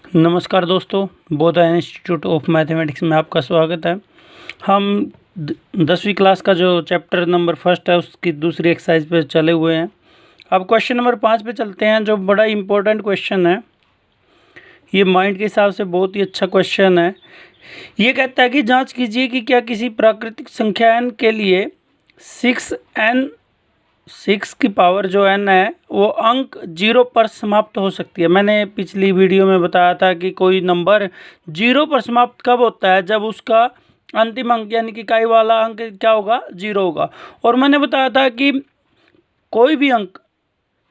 नमस्कार दोस्तों, बोधा institute of mathematics में आपका स्वागत है। हम 10वीं क्लास का जो चैप्टर नंबर फर्स्ट है उसकी दूसरी एक्सरसाइज पे चले हुए हैं। अब क्वेश्चन नंबर 5 पे चलते हैं, जो बड़ा इम्पोर्टेंट क्वेश्चन है। ये माइंड के हिसाब से बहुत ही अच्छा क्वेश्चन है। ये कहता है कि जांच कीजिए कि क्या किसी प्राकृतिक संख्या n के लिए 6 की पावर जो n है वो अंक 0 पर समाप्त हो सकती है। मैंने पिछली वीडियो में बताया था कि कोई नंबर 0 पर समाप्त कब होता है, जब उसका अंतिम अंक यानी कि इकाई वाला अंक क्या होगा, 0 होगा। और मैंने बताया था कि कोई भी अंक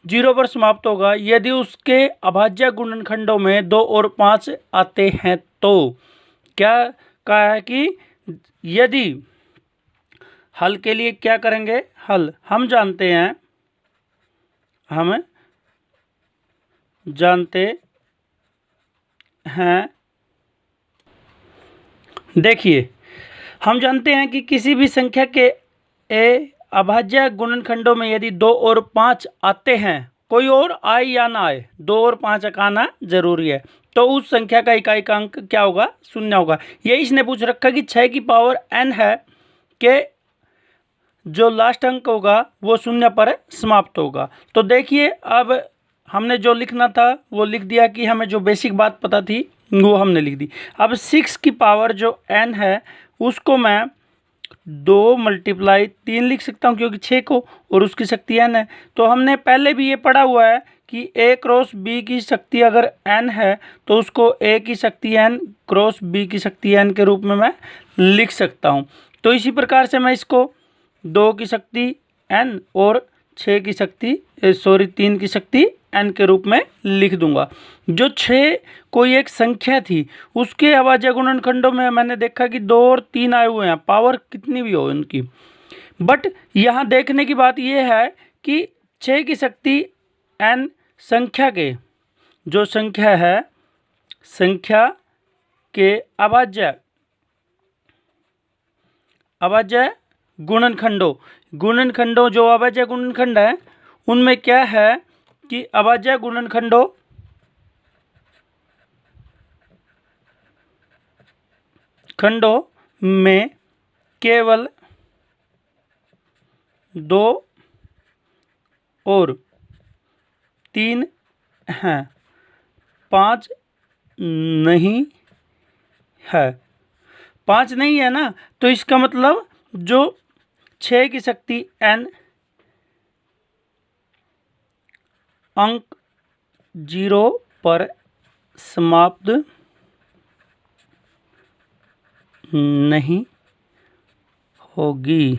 0 पर समाप्त होगा यदि उसके अभाज्य गुणनखंडों में 2 और 5 आते हैं। तो क्या कहा है कि यदि हल के लिए क्या करेंगे, हल हम जानते हैं देखिए, हम जानते हैं कि किसी भी संख्या के अभाज्य गुणनखंडों में यदि 2 और 5 आते हैं, कोई और आए या ना आए, 2 और 5 आना जरूरी है, तो उस संख्या का इकाई का अंक क्या होगा, 0 होगा। ये इसने पूछ रखा कि 6 की पावर n है कि जो लास्ट अंक होगा वो 0 पर समाप्त होगा। तो देखिए, अब हमने जो लिखना था वो लिख दिया, कि हमें जो बेसिक बात पता थी वो हमने लिख दी। अब 6 की पावर जो n है उसको मैं 2 × 3 लिख सकता हूँ, क्योंकि 6 को और उसकी शक्ति n है। तो हमने पहले भी ये पढ़ा हुआ है कि a क्रॉस b की शक्ति अगर n है तो उसको a की शक्ति n क्रॉस b की शक्ति n के रूप में मैं लिख सकता हूँ। तो इसी प्रकार से मैं इसको 2 की शक्ति n और 3 की शक्ति n के रूप में लिख दूंगा। जो 6 कोई एक संख्या थी उसके अभाज्य गुणनखंडों में मैंने देखा कि 2 और 3 आए हुए हैं, पावर कितनी भी हो उनकी। बट यहाँ देखने की बात यह है कि 6 की शक्ति n संख्या के जो संख्या है, संख्या के अभाज्य गुणनखंडों जो अभाज्य गुणनखंड है उनमें क्या है कि अभाज्य गुणनखंडों में केवल 2 और 3 हैं, 5 नहीं है। 5 नहीं है ना, तो इसका मतलब जो 6 की शक्ति n अंक 0 पर समाप्त नहीं होगी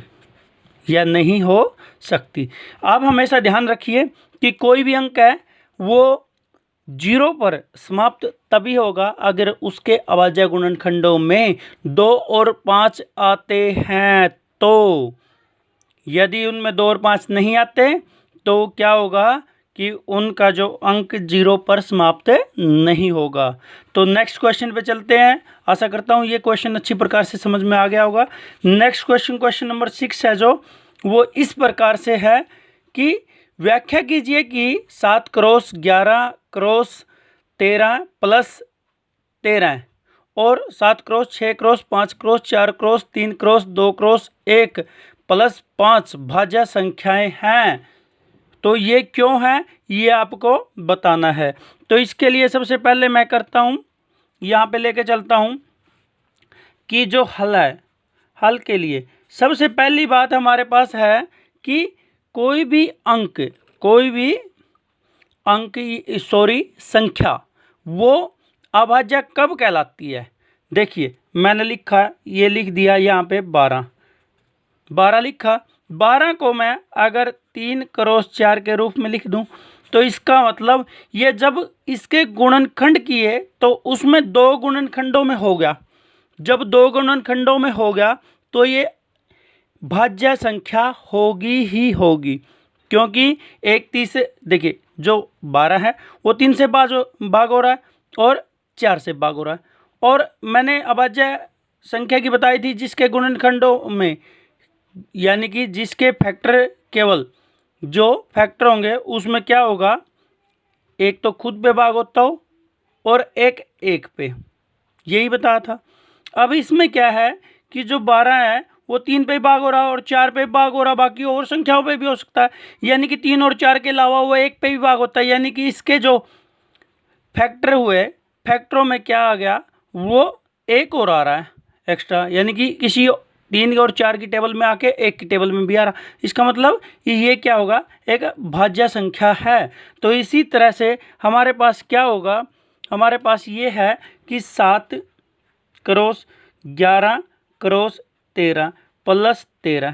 या नहीं हो सकती। आप हमेशा ध्यान रखिए कि कोई भी अंक है वो 0 पर समाप्त तभी होगा अगर उसके अभाज्य गुणनखंडों में 2 और 5 आते हैं। तो यदि उनमें 2 और 5 नहीं आते तो क्या होगा कि उनका जो अंक 0 पर समाप्त नहीं होगा। तो नेक्स्ट क्वेश्चन पे चलते हैं। आशा करता हूँ ये क्वेश्चन अच्छी प्रकार से समझ में आ गया होगा। नेक्स्ट क्वेश्चन नंबर 6 है, जो वो इस प्रकार से है कि व्याख्या कीजिए कि 7 × 11 × 13 + 13 और 7 × 6 × 5 × 4 × 3 × 2 × 1 + 5 भाज्य संख्याएं हैं। तो ये क्यों है ये आपको बताना है। तो इसके लिए सबसे पहले मैं करता हूँ, यहाँ पे लेके चलता हूँ कि जो हल है, हल के लिए सबसे पहली बात हमारे पास है कि कोई भी संख्या वो अभाज्य कब कहलाती है। देखिए, मैंने लिखा, ये लिख दिया यहाँ पे 12 लिखा। 12 को मैं अगर 3 × 4 के रूप में लिख दूं तो इसका मतलब ये जब इसके गुणनखंड किए तो उसमें 2 गुणनखंडों में हो गया। जब 2 गुणनखंडों में हो गया तो ये भाज्य संख्या होगी ही होगी, क्योंकि एक 30 से, देखिए जो 12 है वो 3 से भाग हो रहा है और 4 से भाग हो रहा है। और मैंने अभाज्य संख्या की बताई थी जिसके गुणनखंडों में, यानी कि जिसके फैक्टर, केवल जो फैक्टर होंगे उसमें क्या होगा, एक तो खुद पे भाग होता हो और एक 1 पे, यही बताया था। अब इसमें क्या है कि जो 12 है वो 3 पे भाग हो रहा है और 4 पे भाग हो रहा है, बाकी और संख्याओं पे भी हो सकता है, यानी कि 3 और 4 के अलावा वो 1 पे भी भाग होता है, यानी कि इसके जो फैक्टर हुए, फैक्टरों में क्या आ गया, वो 1 और आ रहा है एक्स्ट्रा, यानी कि किसी 3 और 4 की टेबल में आके 1 की टेबल में भी आ रहा। इसका मतलब ये क्या होगा, एक भाज्य संख्या है। तो इसी तरह से हमारे पास क्या होगा, हमारे पास ये है कि 7 क्रॉस 11 क्रॉस 13 प्लस 13,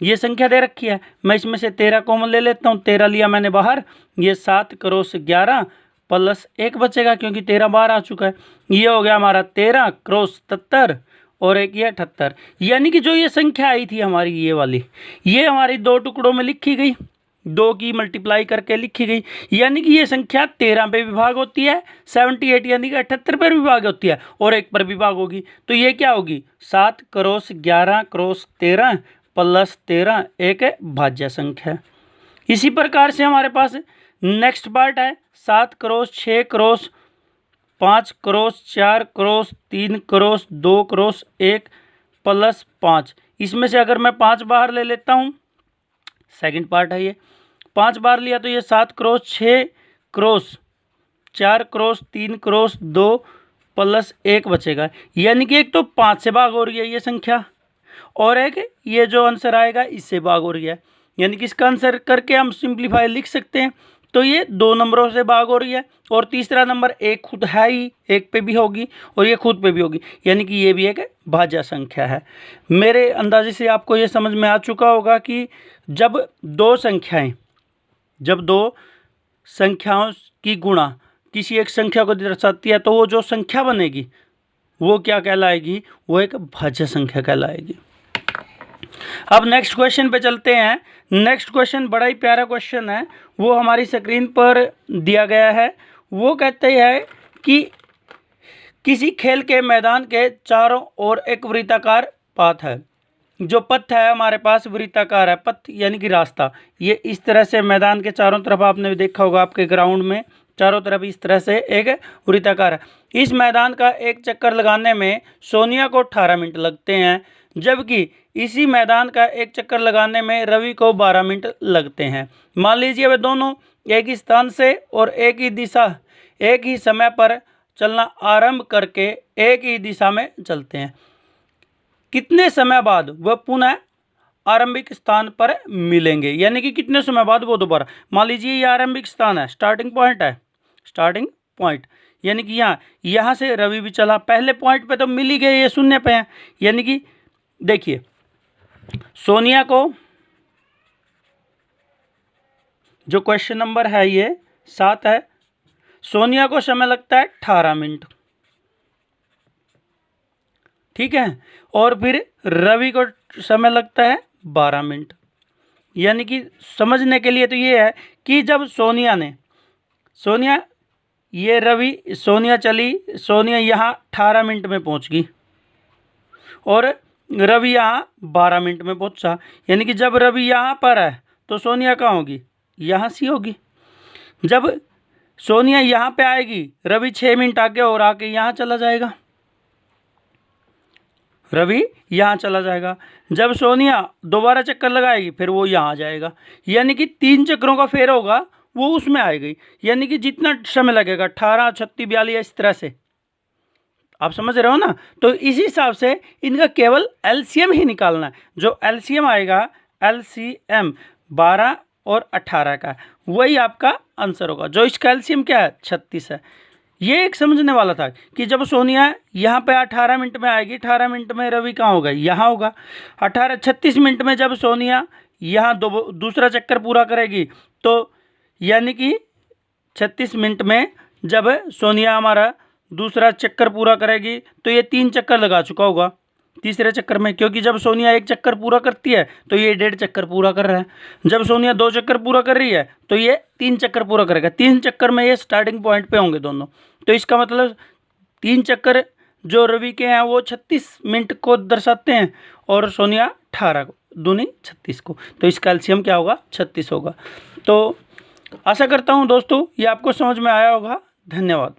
ये संख्या दे रखी है। मैं इसमें से 13 कॉमन ले लेता हूँ, 13 लिया मैंने बाहर, ये 7 क्रॉस 11 प्लस 1 बचेगा क्योंकि 13 बाहर आ चुका है। ये हो गया हमारा 13 क्रॉस 77 और एक ये 78, यानी कि जो ये संख्या आई थी हमारी ये वाली, ये हमारी 2 टुकड़ों में लिखी गई, 2 की मल्टीप्लाई करके लिखी गई, यानी कि ये संख्या 13 पे विभाग होती है, 78 यानी कि 78 पर विभाग होती है और 1 पर विभाग होगी। तो ये क्या होगी, 7 क्रॉस 11 क्रॉस 13 प्लस 13 एक भाज्य संख्या है। इसी प्रकार से हमारे पास नेक्स्ट पार्ट है 7 cross 6 cross 5 cross 4 cross 3 cross 2 cross 1 plus 5। इसमें से अगर मैं 5 बाहर ले लेता हूँ, सेकंड पार्ट है ये, 5 बार लिया तो ये 7 cross 6 cross 4 cross 3 cross 2 plus 1 बचेगा, यानी कि एक तो 5 से भाग हो रही है ये संख्या और एक ये जो आंसर आएगा इससे भाग हो रही है, यानी कि इसका आंसर करके हम सिंप्लीफाई लिख सकते हैं। तो ये 2 नंबरों से भाग हो रही है और तीसरा नंबर एक खुद है ही, 1 पे भी होगी और ये खुद पे भी होगी, यानी कि ये भी एक भाज्य संख्या है। मेरे अंदाजे से आपको ये समझ में आ चुका होगा कि जब दो संख्याओं की गुणा किसी एक संख्या को दर्शाती है तो वो जो संख्या बनेगी वो क्या कहलाएगी, वो एक भाज्य संख्या कहलाएगी। अब नेक्स्ट क्वेश्चन पे चलते हैं। नेक्स्ट क्वेश्चन बड़ा ही प्यारा क्वेश्चन है, वो हमारी स्क्रीन पर दिया गया है। वो कहते हैं कि किसी खेल के मैदान के चारों ओर एक वृत्ताकार पाथ है। जो पथ है हमारे पास वृत्ताकार है, पथ यानी कि रास्ता, ये इस तरह से मैदान के चारों तरफ आपने देखा होगा, आपके ग्राउंड में चारों तरफ इस तरह से एक वृत्ताकार है। इस मैदान का एक चक्कर लगाने में सोनिया को 18 मिनट लगते हैं, जबकि इसी मैदान का एक चक्कर लगाने में रवि को 12 मिनट लगते हैं। मान लीजिए वे दोनों एक ही स्थान से और एक ही समय पर चलना आरंभ करके एक ही दिशा में चलते हैं। कितने समय बाद वह पुनः आरंभिक स्थान पर मिलेंगे, यानी कि कितने समय बाद वो दोबारा, मान लीजिए ये आरंभिक स्थान है, स्टार्टिंग पॉइंट, यानी कि यहाँ से रवि भी चला, पहले पॉइंट पे तो मिल ही गए, ये शून्य पे है, यानी कि देखिए सोनिया को, जो क्वेश्चन नंबर है ये 7 है, सोनिया को समय लगता है 18 मिनट, ठीक है, और फिर रवि को समय लगता है 12 मिनट। यानी कि समझने के लिए तो ये है कि जब सोनिया यहाँ 18 मिनट में पहुंच गई और रवि यहाँ 12 मिनट में पहुंचा, यानी कि जब रवि यहाँ पर है तो सोनिया कहाँ होगी, यहाँ सी होगी। जब सोनिया यहाँ पे आएगी, रवि 6 मिनट आगे और आके यहाँ चला जाएगा, जब सोनिया दोबारा चक्कर लगाएगी फिर वो यहाँ आ जाएगा, यानी कि 3 चक्करों का फेर होगा वो उसमें आएगी, यानी कि जितना समय लगेगा 18, 36, 42 इस तरह से, आप समझ रहे हो ना। तो इसी हिसाब से इनका केवल एलसीएम ही निकालना है। जो एलसीएम आएगा, एलसीएम 12 और 18 का, वही आपका आंसर होगा। जो इसका एलसीएम क्या है, 36 है। ये एक समझने वाला था कि जब सोनिया यहाँ पे 18 मिनट में आएगी, 18 मिनट में रवि कहाँ होगा, यहाँ होगा। 36 मिनट में जब सोनिया यहाँ दूसरा चक्कर पूरा करेगी, तो यानी कि 36 मिनट में जब सोनिया हमारा दूसरा चक्कर पूरा करेगी तो ये 3 चक्कर लगा चुका होगा तीसरे चक्कर में, क्योंकि जब सोनिया 1 चक्कर पूरा करती है तो ये 1.5 चक्कर पूरा कर रहा है। जब सोनिया 2 चक्कर पूरा कर रही है तो ये 3 चक्कर पूरा करेगा। 3 चक्कर में ये स्टार्टिंग पॉइंट पे होंगे दोनों, तो इसका मतलब 3 चक्कर जो रवि के हैं वो 36 मिनट को दर्शाते हैं और सोनिया 18 को, दूनी 36 को। तो इसका एलसीएम क्या होगा, 36 होगा। तो आशा करता हूँ दोस्तों ये आपको समझ में आया होगा। धन्यवाद।